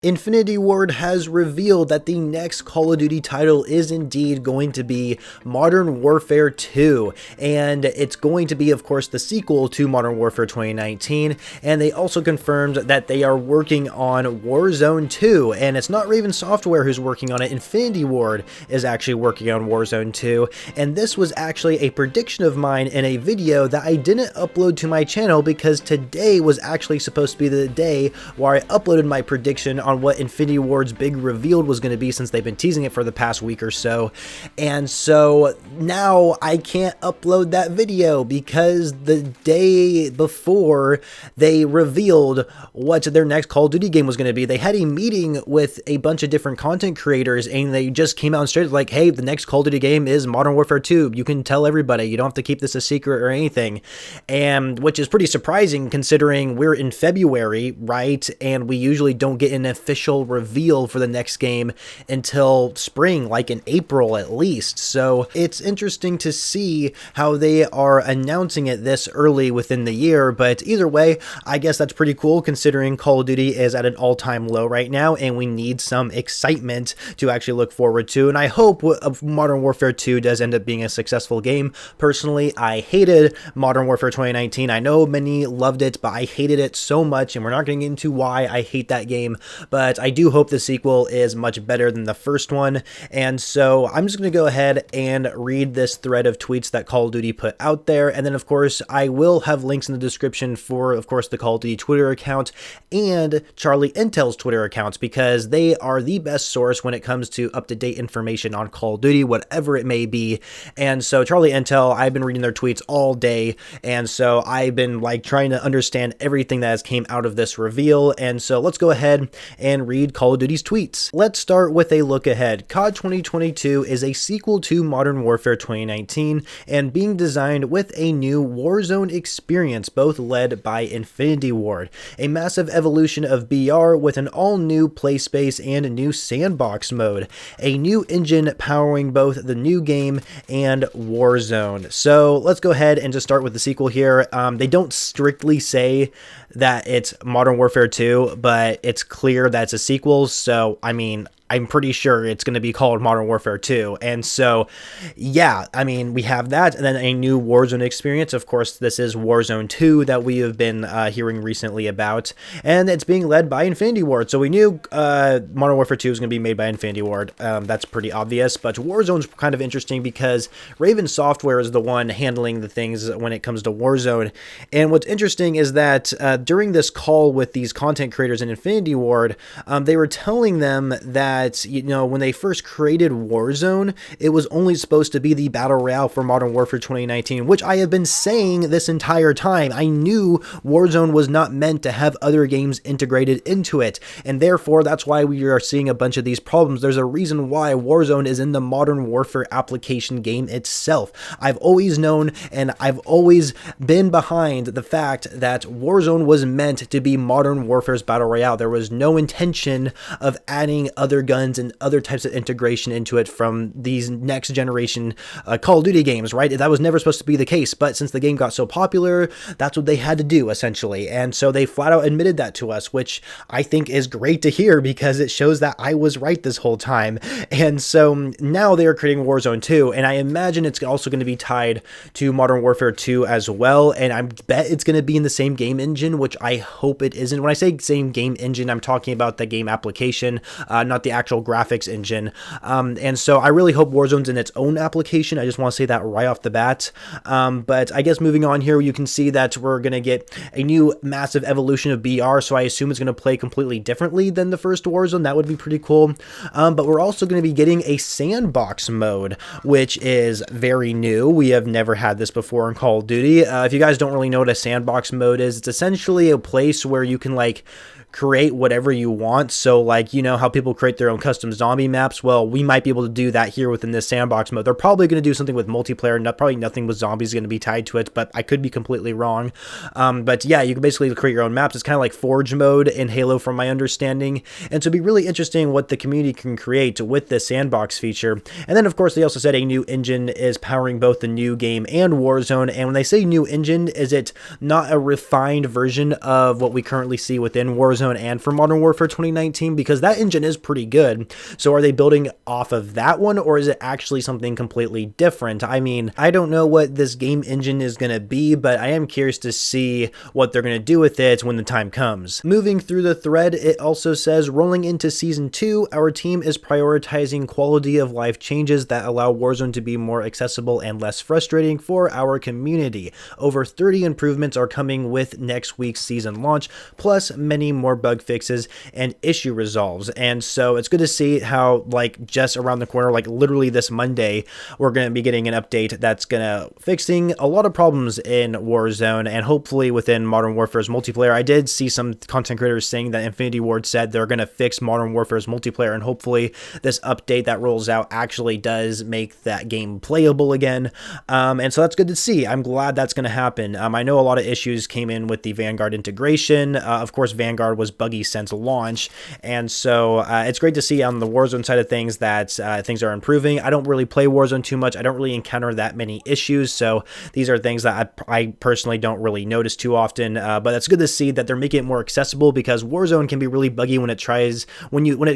Infinity Ward has revealed that the next Call of Duty title is indeed going to be Modern Warfare 2, and it's going to be, of course, the sequel to Modern Warfare 2019, and they also confirmed that they are working on Warzone 2, and it's not Raven Software who's working on it. Infinity Ward is actually working on Warzone 2, and this was actually a prediction of mine in a video that I didn't upload to my channel because today was actually supposed to be the day where I uploaded my prediction on what Infinity Ward's big reveal was going to be, since they've been teasing it for the past week or so. And so now I can't upload that video because the day before they revealed what their next Call of Duty game was going to be, they had a meeting with a bunch of different content creators, and they just came out and straight like, hey, the next Call of Duty game is Modern Warfare 2. You can tell everybody. You don't have to keep this a secret or anything. And which is pretty surprising considering we're in February, right? And we usually don't get an official reveal for the next game until spring, like in April at least. So it's interesting to see how they are announcing it this early within the year. But either way, I guess that's pretty cool considering Call of Duty is at an all-time low right now, and we need some excitement to actually look forward to. And I hope Modern Warfare 2 does end up being a successful game. Personally, I hated Modern Warfare 2019. I know many loved it, but I hated it so much, and we're not going to get into why I hate that game. But I do hope the sequel is much better than the first one. And so I'm just going to go ahead and read this thread of tweets that Call of Duty put out there. And then, of course, I will have links in the description for, of course, the Call of Duty Twitter account and Charlie Intel's Twitter accounts, because they are the best source when it comes to up-to-date information on Call of Duty, whatever it may be. And so Charlie Intel, I've been reading their tweets all day. And so I've been like trying to understand everything that has came out of this reveal. And so let's go ahead and read Call of Duty's tweets. Let's start with a look ahead. COD 2022 is a sequel to Modern Warfare 2019 and being designed with a new Warzone experience, both led by Infinity Ward. A massive evolution of BR with an all-new play space and a new Sandbox Mode. A new engine powering both the new game and Warzone. So let's go ahead and just start with the sequel here. They don't strictly say that it's Modern Warfare 2, but it's clear that it's a sequel, so I mean, I'm pretty sure it's going to be called Modern Warfare 2. And so, yeah, I mean, we have that. And then a new Warzone experience. Of course, this is Warzone 2 that we have been hearing recently about. And it's being led by Infinity Ward. So we knew Modern Warfare 2 was going to be made by Infinity Ward. That's pretty obvious. But Warzone's kind of interesting because Raven Software is the one handling the things when it comes to Warzone. And what's interesting is that during this call with these content creators in Infinity Ward, they were telling them that, you know, when they first created Warzone, it was only supposed to be the battle royale for Modern Warfare 2019, which I have been saying this entire time. I knew Warzone was not meant to have other games integrated into it, and therefore that's why we are seeing a bunch of these problems. There's a reason why Warzone is in the Modern Warfare application game itself. I've always known, and I've always been behind the fact that Warzone was meant to be Modern Warfare's battle royale. There was no intention of adding other guns and other types of integration into it from these next generation Call of Duty games, right? That was never supposed to be the case, but since the game got so popular, that's what they had to do, essentially. And so they flat out admitted that to us, which I think is great to hear because it shows that I was right this whole time. And so now they are creating Warzone 2, and I imagine it's also going to be tied to Modern Warfare 2 as well, and I bet it's going to be in the same game engine, which I hope it isn't. When I say same game engine, I'm talking about the game application, not the actual graphics engine. And so I really hope Warzone's in its own application. I just want to say that right off the bat. But I guess moving on here, you can see that we're going to get a new massive evolution of BR, so I assume it's going to play completely differently than the first Warzone. That would be pretty cool. But we're also going to be getting a Sandbox Mode, which is very new. We have never had this before in Call of Duty. If you guys don't really know what a Sandbox Mode is, it's essentially a place where you can like create whatever you want. So like, you know how people create their own custom zombie maps? Well, we might be able to do that here within this Sandbox Mode. They're probably going to do something with multiplayer, probably nothing with zombies going to be tied to it, but I could be completely wrong. But yeah, you can basically create your own maps. It's kind of like Forge mode in Halo from my understanding. And so it'd be really interesting what the community can create with this sandbox feature. And then of course they also said a new engine is powering both the new game and Warzone. And when they say new engine, is it not a refined version of what we currently see within Warzone? Warzone and for Modern Warfare 2019? Because that engine is pretty good. So are they building off of that one, or is it actually something completely different? I mean, I don't know what this game engine is going to be, but I am curious to see what they're going to do with it when the time comes. Moving through the thread, it also says, rolling into Season 2, our team is prioritizing quality of life changes that allow Warzone to be more accessible and less frustrating for our community. Over 30 improvements are coming with next week's season launch, plus many more bug fixes and issue resolves. And so it's good to see how, like, just around the corner, like literally this Monday, we're going to be getting an update that's going to fixing a lot of problems in Warzone and hopefully within Modern Warfare's multiplayer. I did see some content creators saying that Infinity Ward said they're going to fix Modern Warfare's multiplayer, and hopefully this update that rolls out actually does make that game playable again. And so that's good to see. I'm glad that's going to happen. I know a lot of issues came in with the Vanguard integration. Of course, Vanguard was buggy since launch, and so it's great to see on the Warzone side of things that things are improving. I don't really play Warzone too much. I don't really encounter that many issues, so these are things that I personally don't really notice too often, but it's good to see that they're making it more accessible, because Warzone can be really buggy when it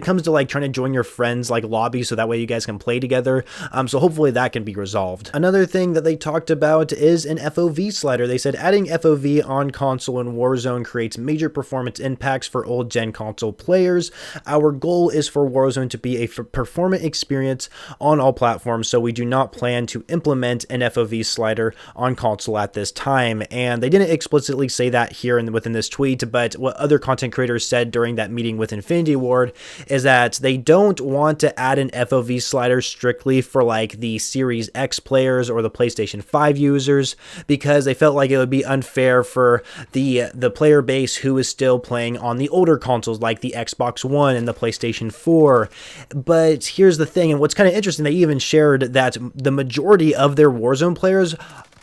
comes to like trying to join your friends like lobby, so that way you guys can play together. So hopefully that can be resolved. Another thing that they talked about is an FOV slider. They said adding FOV on console in Warzone creates major performance impacts for old gen console players. Our goal is for Warzone to be a performant experience on all platforms, so we do not plan to implement an FOV slider on console at this time. And they didn't explicitly say that here within this tweet, but what other content creators said during that meeting with Infinity Ward is that they don't want to add an FOV slider strictly for like the Series X players or the PlayStation 5 users, because they felt like it would be unfair for the player base who is still playing on the older consoles like the Xbox One and the PlayStation 4. But here's the thing, and what's kind of interesting, they even shared that the majority of their Warzone players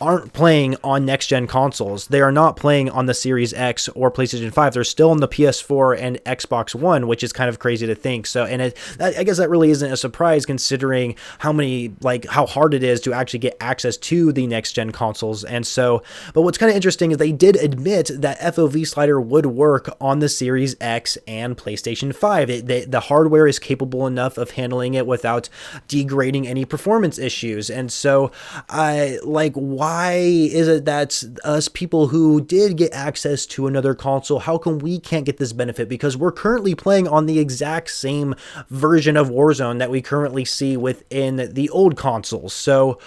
aren't playing on next-gen consoles. They are not playing on the Series X or PlayStation 5. They're still on the PS4 and Xbox One, which is kind of crazy to think. So, and I guess that really isn't a surprise considering how hard it is to actually get access to the next-gen consoles. And so, but what's kind of interesting is they did admit that FOV slider would work on the Series X and PlayStation 5. The hardware is capable enough of handling it without degrading any performance issues. And so, why is it that us people who did get access to another console, how come we can't get this benefit? Because we're currently playing on the exact same version of Warzone that we currently see within the old consoles. So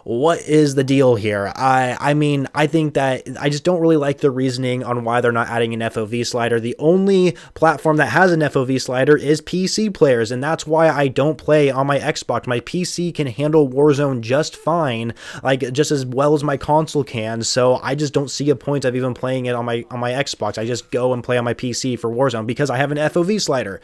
what is the deal here? I mean, I think that I just don't really like the reasoning on why they're not adding an FOV slider. The only platform that has an FOV slider is PC players, and that's why I don't play on my Xbox. My PC can handle Warzone just fine, like just as well as my console can, so I just don't see a point of even playing it on my Xbox. I just go and play on my PC for Warzone because I have an FOV slider.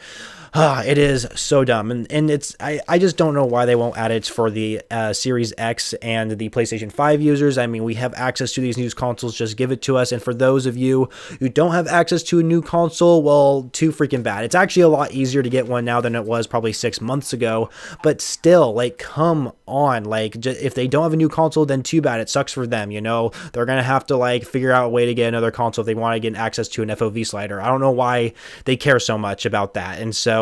It is so dumb, and it's I just don't know why they won't add it for the Series X and the PlayStation 5 users. I mean, we have access to these new consoles, just give it to us. And for those of you who don't have access to a new console, well, too freaking bad. It's actually a lot easier to get one now than it was probably 6 months ago, but still, like, come on, like, if they don't have a new console, then too bad. It sucks for them, you know. They're gonna have to like figure out a way to get another console if they want to get access to an FOV slider. I don't know why they care so much about that, and so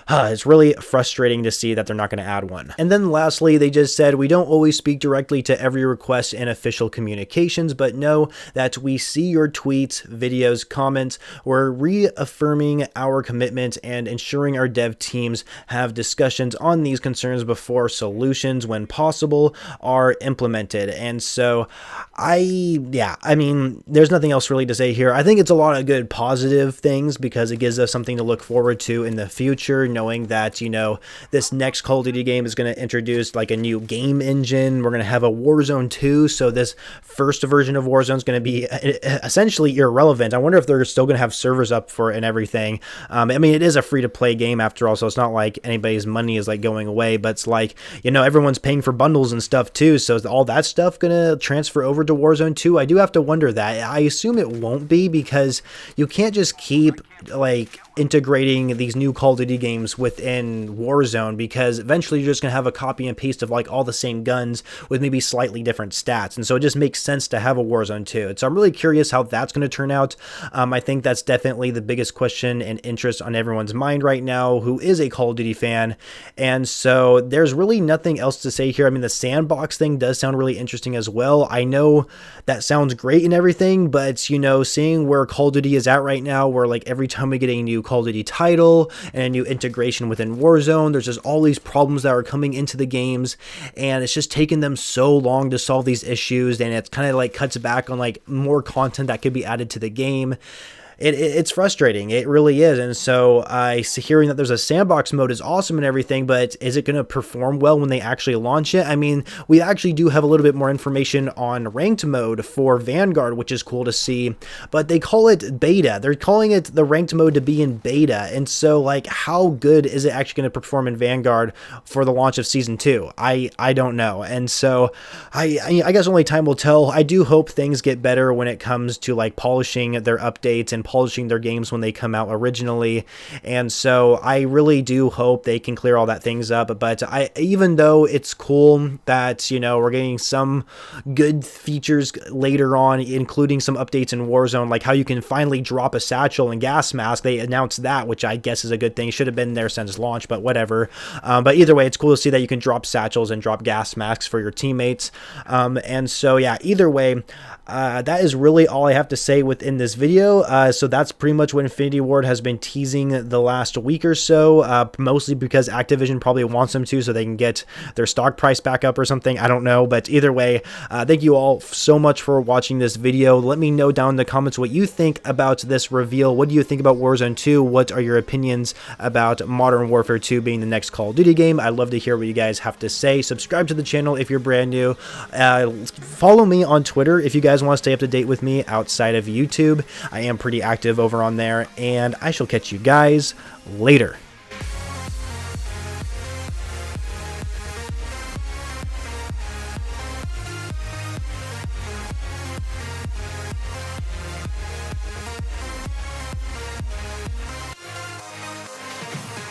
it's really frustrating to see that they're not going to add one. And then lastly, they just said, we don't always speak directly to every request in official communications, but know that we see your tweets, videos, comments. We're reaffirming our commitment and ensuring our dev teams have discussions on these concerns before solutions, when possible, are implemented. And so I mean, there's nothing else really to say here. I think it's a lot of good positive things because it gives us something to look forward to in the future, knowing that, you know, this next Call of Duty game is going to introduce like a new game engine. We're going to have a Warzone 2, so this first version of Warzone is going to be essentially irrelevant. I wonder if they're still going to have servers up for it and everything. I mean, it is a free-to-play game after all, so it's not like anybody's money is like going away, but it's like, you know, everyone's paying for bundles and stuff too, so is all that stuff going to transfer over to Warzone 2? I do have to wonder that. I assume it won't be, because you can't just keep like integrating these new Call Call of Duty games within Warzone, because eventually you're just going to have a copy and paste of like all the same guns with maybe slightly different stats. And so it just makes sense to have a Warzone 2. And so I'm really curious how that's going to turn out. I think that's definitely the biggest question and interest on everyone's mind right now who is a Call of Duty fan. And so there's really nothing else to say here. I mean, the Sandbox thing does sound really interesting as well. I know that sounds great and everything, but you know, seeing where Call of Duty is at right now, where like every time we get a new Call of Duty title and a new integration within Warzone, there's just all these problems that are coming into the games, and it's just taken them so long to solve these issues, and it's kind of like cuts back on like more content that could be added to the game. It's frustrating. It really is. And so hearing that there's a sandbox mode is awesome and everything, but is it going to perform well when they actually launch it? I mean, we actually do have a little bit more information on ranked mode for Vanguard, which is cool to see, but they call it beta. They're calling it the ranked mode to be in beta. And so like, how good is it actually going to perform in Vanguard for the launch of season 2? I don't know. And so I guess only time will tell. I do hope things get better when it comes to like polishing their updates and polishing their games when they come out originally. And so I really do hope they can clear all that things up. But even though it's cool that, you know, we're getting some good features later on, including some updates in Warzone, like how you can finally drop a satchel and gas mask. They announced that, which I guess is a good thing. Should have been there since launch, but whatever. But either way, it's cool to see that you can drop satchels and drop gas masks for your teammates. And so yeah, either way, that is really all I have to say within this video. So that's pretty much what Infinity Ward has been teasing the last week or so, mostly because Activision probably wants them to, so they can get their stock price back up or something. I don't know, but either way, thank you all so much for watching this video. Let me know down in the comments what you think about this reveal. What do you think about Warzone 2? What are your opinions about Modern Warfare 2 being the next Call of Duty game? I'd love to hear what you guys have to say. Subscribe to the channel if you're brand new. Follow me on Twitter if you guys want to stay up to date with me outside of YouTube. I am pretty active over on there, and I shall catch you guys later.